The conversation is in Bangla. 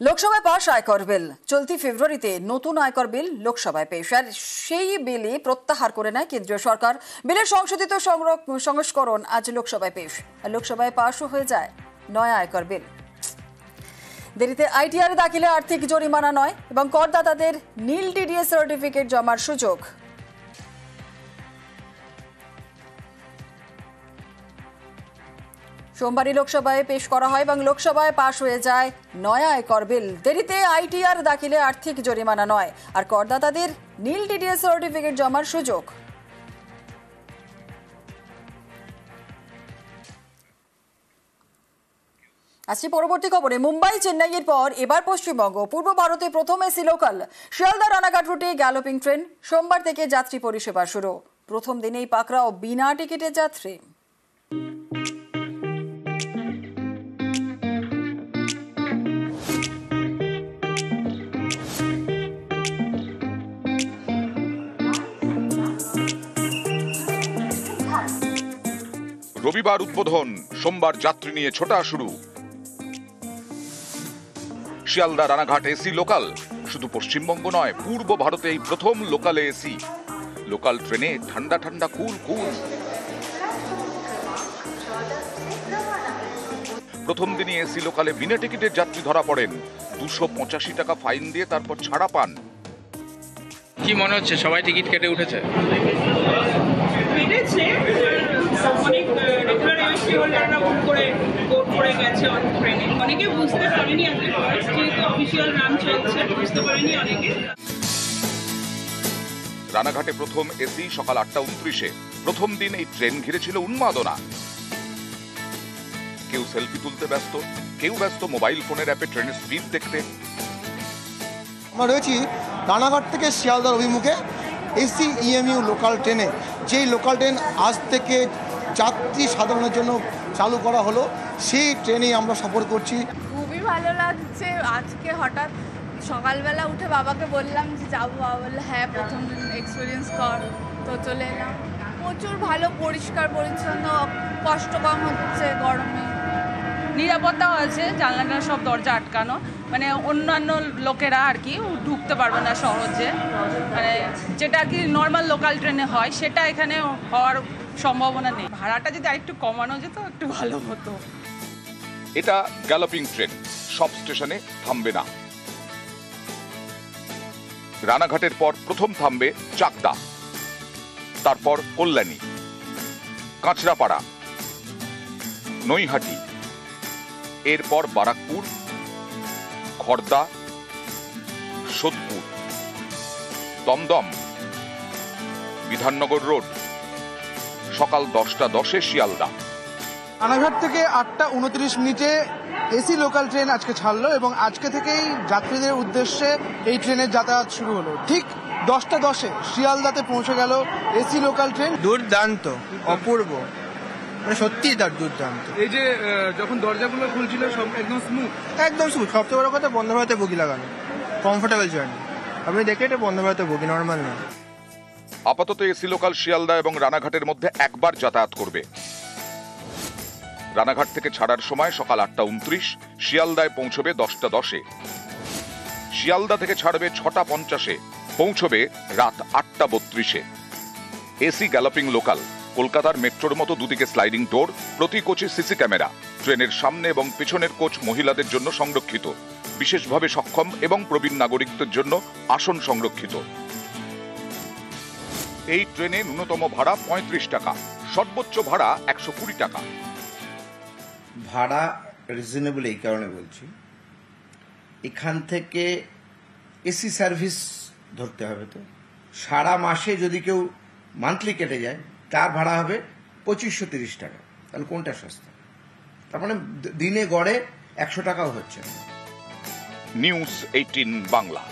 লোকসভায় পাশ আয়কর বিল। চলতি ফেব্রুয়ারিতে নতুন আয়কর বিল লোকসভায় পেশ, আর সেই বিলই প্রত্যাহার করে নেয় কেন্দ্রীয় সরকার। বিলের সংশোধিত সংস্করণ আজ লোকসভায় পেশ, আর লোকসভায় পাশও হয়ে যায় নয়া আয়কর বিল। দেরিতে আইটিআর দাখিলে আর্থিক জরিমানা নয় এবং করদাতাদের নীল টিডিএস সার্টিফিকেট জমার সুযোগ। সোমবারই লোকসভায় পেশ করা হয় এবং লোকসভায় পাশ হয়ে যায় নয়া আয়কর বিল। দেরিতে আইটিআর দাখিলে আর্থিক জরিমানা নয় আর করদাতাদের নীল টিডিএস সার্টিফিকেট জমার সুযোগ। আসছি পরবর্তী খবরে। মুম্বাই চেন্নাইয়ের পর এবার পশ্চিমবঙ্গ। পূর্ব ভারতে প্রথম এসি লোকাল শিয়ালদা রানাঘাট রুটে গ্যালোপিং ট্রেন। সোমবার থেকে যাত্রী পরিষেবা শুরু। প্রথম দিনেই পাকড়াও বিনা টিকিটের যাত্রী। রবিবার উদ্বোধন, সোমবার যাত্রী নিয়ে ছোটা শুরু। শিয়ালদা রানাঘাট এসি লোকাল শুধু পশ্চিমবঙ্গ নয়, পূর্ব ভারতে এই প্রথম লোকালে এসি। লোকাল ট্রেনে ঠান্ডা ঠান্ডা কুল কুল। প্রথম দিনই এসি লোকালে বিনা টিকিটের যাত্রী ধরা পড়েন। 285 টাকা ফাইন দিয়ে তারপর ছাড়া পান। কি মনে হচ্ছে, সবাই টিকিট কেটে উঠেছে? অনেক রেগুলার এসি হোল্ডাররা বুক করে গেছে ট্রেনে। অনেকে বুঝতে পারেনি, যেহেতু অফিসিয়াল রান চলছে, বুঝতে পারেনি অনেকে। রানাঘাটে প্রথম এসি সকাল 8:29-এ। প্রথম দিন এই ট্রেন ঘিরেছিল উন্মাদনা। কেউ সেলফি তুলতে ব্যস্ত, কেউ ব্যস্ত মোবাইল ফোনের অ্যাপে ট্রেনের স্পিড দেখতে। আমরা রয়েছি রানাঘাট থেকে শিয়ালদার অভিমুখে এসি ইএমইউ লোকাল ট্রেনে। যেই লোকাল ট্রেন আজ থেকে যাত্রী সাধারণের জন্য চালু করা হলো, সেই ট্রেনেই আমরা সফর করছি। খুবই ভালো লাগছে। আজকে হঠাৎ সকালবেলা উঠে বাবাকে বললাম যে যাবো, বাবা বললো হ্যাঁ প্রথম দিন এক্সপিরিয়েন্স কর, তো চলে এলাম। প্রচুর ভালো, পরিষ্কার পরিচ্ছন্ন, কষ্ট কম হচ্ছে গরমে। নিরাপত্তাও আছে, জানলাটা সব দরজা আটকানো, মানে অন্যান্য লোকেরা আর কি ঢুকতে পারবে না সহজে। মানে যেটা কি নর্মাল লোকাল ট্রেনে হয় সেটা এখানে হওয়ার সম্ভাবনা নেই। ভাড়াটা যদি আরেকটু কমানো যেত একটু ভালো হতো। এটা গ্যালোপিং ট্রেন, সব স্টেশনে থামবে না। রানাঘাটের পর প্রথম থামবে চাকদা, তারপর কল্যাণী, কাঁচরাপাড়া, নৈহাটি, এরপর বারাকপুর, খড়দা, সোদপুর, দমদম, বিধাননগর রোড। সকাল 10:10-এ শিয়ালদা। রানাঘাট থেকে 8:29 এসি লোকাল ট্রেন আজকে ছাড়লো এবং আজকে থেকেই যাত্রীদের উদ্দেশ্যে এই ট্রেনের যাতায়াত শুরু হলো। ঠিক 10:10-এ শিয়ালদাতে পৌঁছে গেল এসি লোকাল ট্রেন। দুর্দান্ত, অপূর্ব, মানে সত্যিই তার দুর্দান্ত। এই যে যখন দরজাগুলো খুলছিল সব একদম স্মুথ, একদম স্মুথ। সবচেয়ে বড় কথা, বন্দে ভারতে বগি লাগানো, কমফোর্টেবল জার্নি। আপনি দেখে এটা বন্দে ভারতে বগি, নর্মাল না। আপাতত এসি লোকাল শিয়ালদা এবং রানাঘাটের মধ্যে একবার যাতায়াত করবে। রানাঘাট থেকে ছাড়ার সময় সকাল 8:29, শিয়ালদায় পৌঁছবে 10:10-এ। শিয়ালদা থেকে ছাড়বে 6:50-এ, পৌঁছবে রাত 8:32-এ। AC galloping local. কলকাতার মেট্রোর মতো দুদিকে স্লাইডিং ডোর, প্রতি কোচে সিসি ক্যামেরা। ট্রেনের সামনে এবং পেছনের কোচ মহিলাদের জন্য সংরক্ষিত। বিশেষভাবে সক্ষম এবং প্রবীণ নাগরিকদের জন্য আসন সংরক্ষিত। এই ট্রেনে ন্যূনতম ভাড়া 35 টাকা, সর্বোচ্চ ভাড়া 120 টাকা। ভাড়া রিজনেবল এই কারণে বলছি, এখান থেকে এসি সার্ভিস ধরতে হবে। তো সারা মাসে যদি কেউ মান্থলি কেটে যায়, তার ভাড়া হবে 2530 টাকা। তাহলে কোনটা সস্তা? তার মানে দিনে গড়ে 100 টাকাও হচ্ছে। নিউজ 18 বাংলা।